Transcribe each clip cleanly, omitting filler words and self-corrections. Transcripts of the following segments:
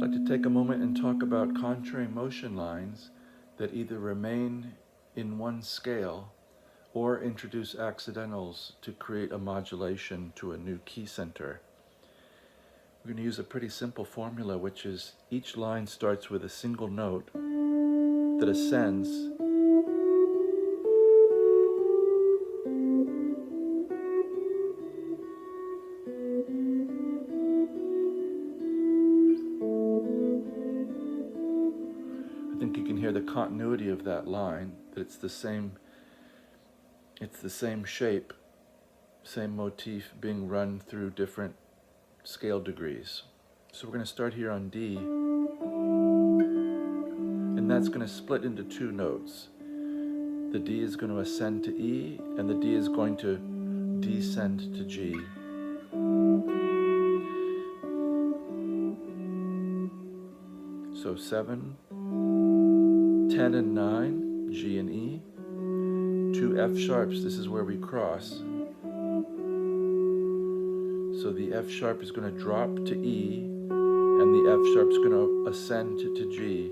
I'd like to take a moment and talk about contrary motion lines that either remain in one scale or introduce accidentals to create a modulation to a new key center. We're going to use a pretty simple formula, which is each line starts with a single note that ascends I think you can hear the continuity of that line, that it's the same shape, same motif being run through different scale degrees. So we're going to start here on D, and that's going to split into two notes. The D is going to ascend to E, and the D is going to descend to G. So 7, 10 and 9, G and E. 2 F sharps, this is where we cross. So the F sharp is going to drop to E, and the F sharp is going to ascend to G.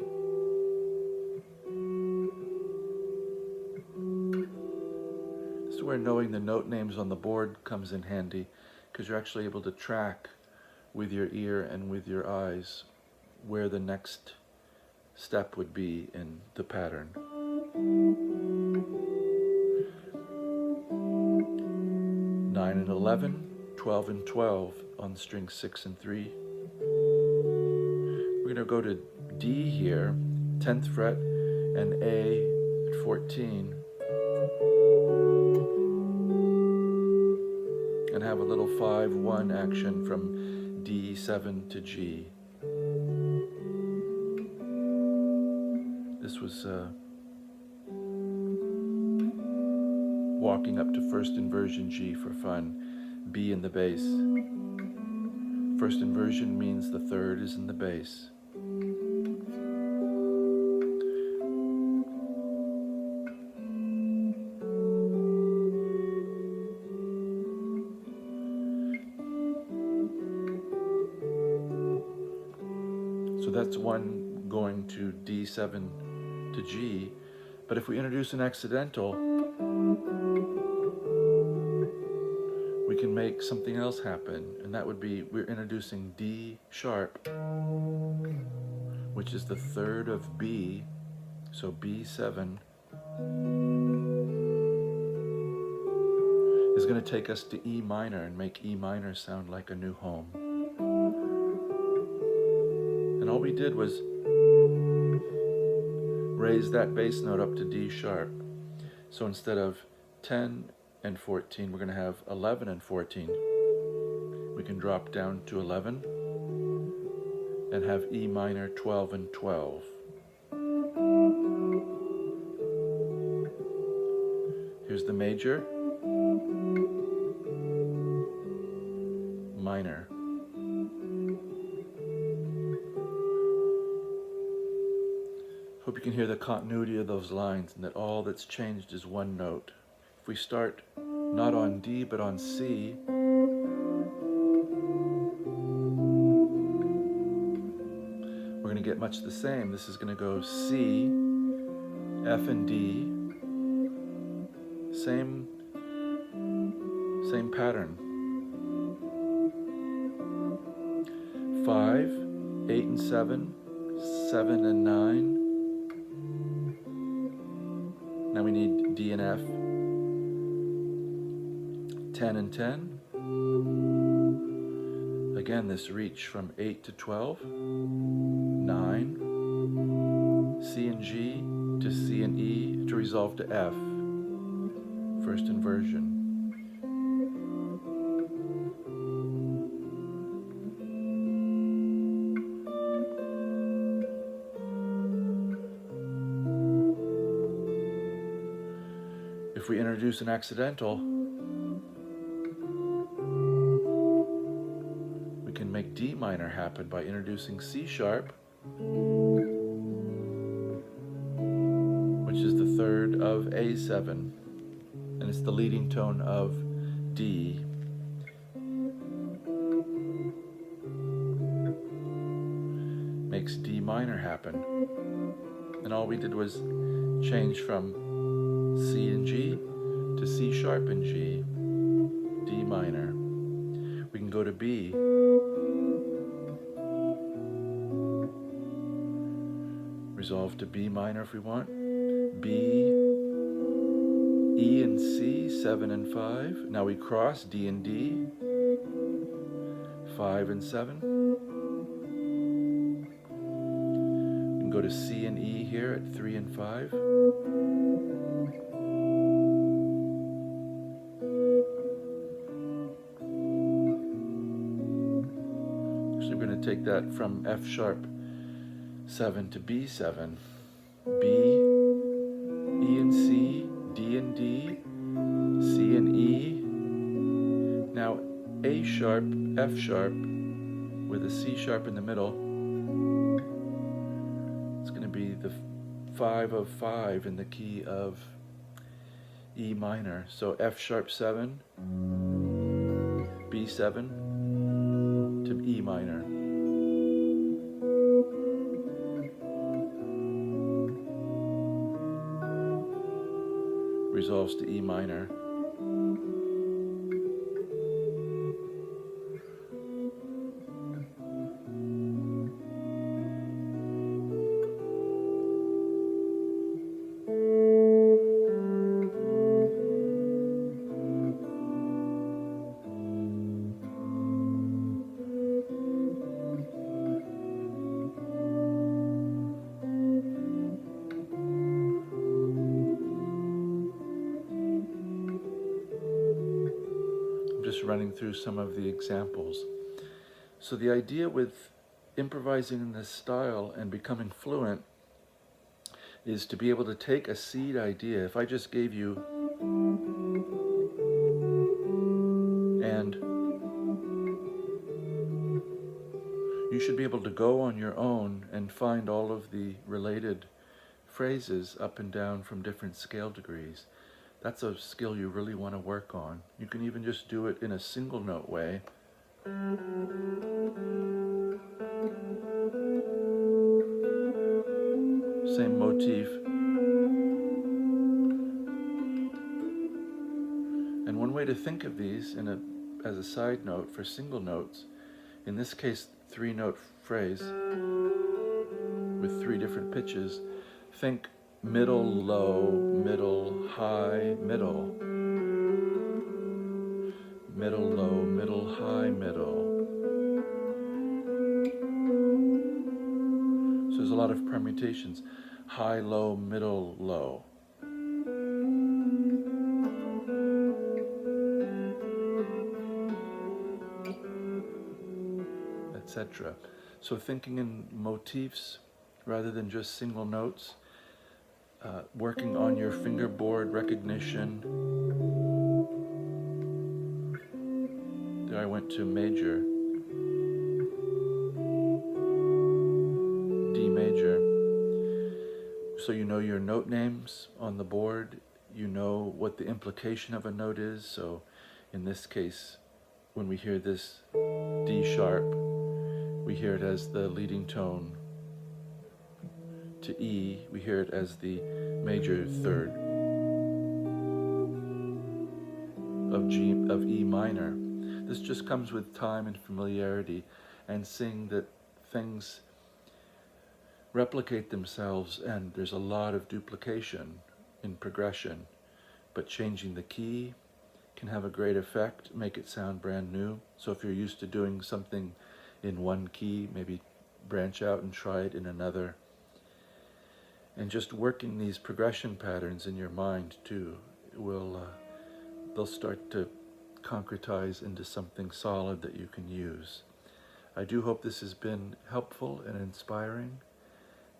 This is where knowing the note names on the board comes in handy, because you're actually able to track with your ear and with your eyes where the next step would be in the pattern. 9 and 11, 12 and 12 on string 6 and 3. We're going to go to D here, 10th fret, and A at 14, and have a little 5-1 action from D7 to G. This was walking up to first inversion G for fun, B in the bass. First inversion means the third is in the bass. So that's one going to D7 to G, but if we introduce an accidental, we can make something else happen, and that would be we're introducing D sharp, which is the third of B, so B7 is going to take us to E minor and make E minor sound like a new home. And all we did was raise that bass note up to D sharp. So instead of 10 and 14, we're going to have 11 and 14. We can drop down to 11 and have E minor 12 and 12. Here's the major, minor. Hope you can hear the continuity of those lines and that all that's changed is one note. If we start not on D but on C, we're going to get much the same. This is going to go C, F and D, same pattern. 5, 8 and 7, 7 and 9. Now we need D and F, 10 and 10. Again, this reach from 8 to 12, 9, C and G to C and E to resolve to F, first inversion. If we introduce an accidental, we can make D minor happen by introducing C sharp, which is the third of A7, and it's the leading tone of D. makes D minor happen. And all we did was change from C and G to C sharp and G, D minor. We can go to B. Resolve to B minor if we want. B, E and C, 7 and 5. Now we cross D and D, 5 and 7. We can go to C and E here at 3 and 5. So we're going to take that from F sharp 7 to B7. B, E and C, D and D, C and E. Now A sharp, F sharp, with a C sharp in the middle. It's going to be the 5 of 5 in the key of E minor. So F sharp 7, B7 to E minor. Resolves to E minor. Just running through some of the examples. So the idea with improvising in this style and becoming fluent is to be able to take a seed idea. If I just gave you and you should be able to go on your own and find all of the related phrases up and down from different scale degrees. That's a skill you really want to work on. You can even just do it in a single note way. Same motif. And one way to think of these as a side note for single notes, in this case 3-note phrase with 3 different pitches, think middle, low, middle, high, middle. Middle, low, middle, high, middle. So there's a lot of permutations. High, low, middle, low. Etc. So thinking in motifs rather than just single notes. Working on your fingerboard recognition. There I went to major, D major. So you know your note names on the board, you know what the implication of a note is. So in this case, when we hear this D sharp, we hear it as the leading tone. To E, we hear it as the major third of E minor. This just comes with time and familiarity and seeing that things replicate themselves and there's a lot of duplication in progression, but changing the key can have a great effect, make it sound brand new. So if you're used to doing something in one key, maybe branch out and try it in another. And just working these progression patterns in your mind too, they'll start to concretize into something solid that you can use. I do hope this has been helpful and inspiring,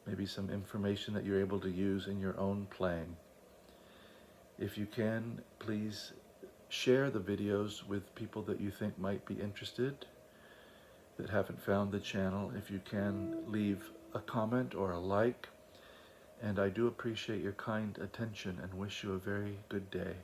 maybe some information that you're able to use in your own playing. If you can, please share the videos with people that you think might be interested, that haven't found the channel. If you can, leave a comment or a like. And I do appreciate your kind attention and wish you a very good day.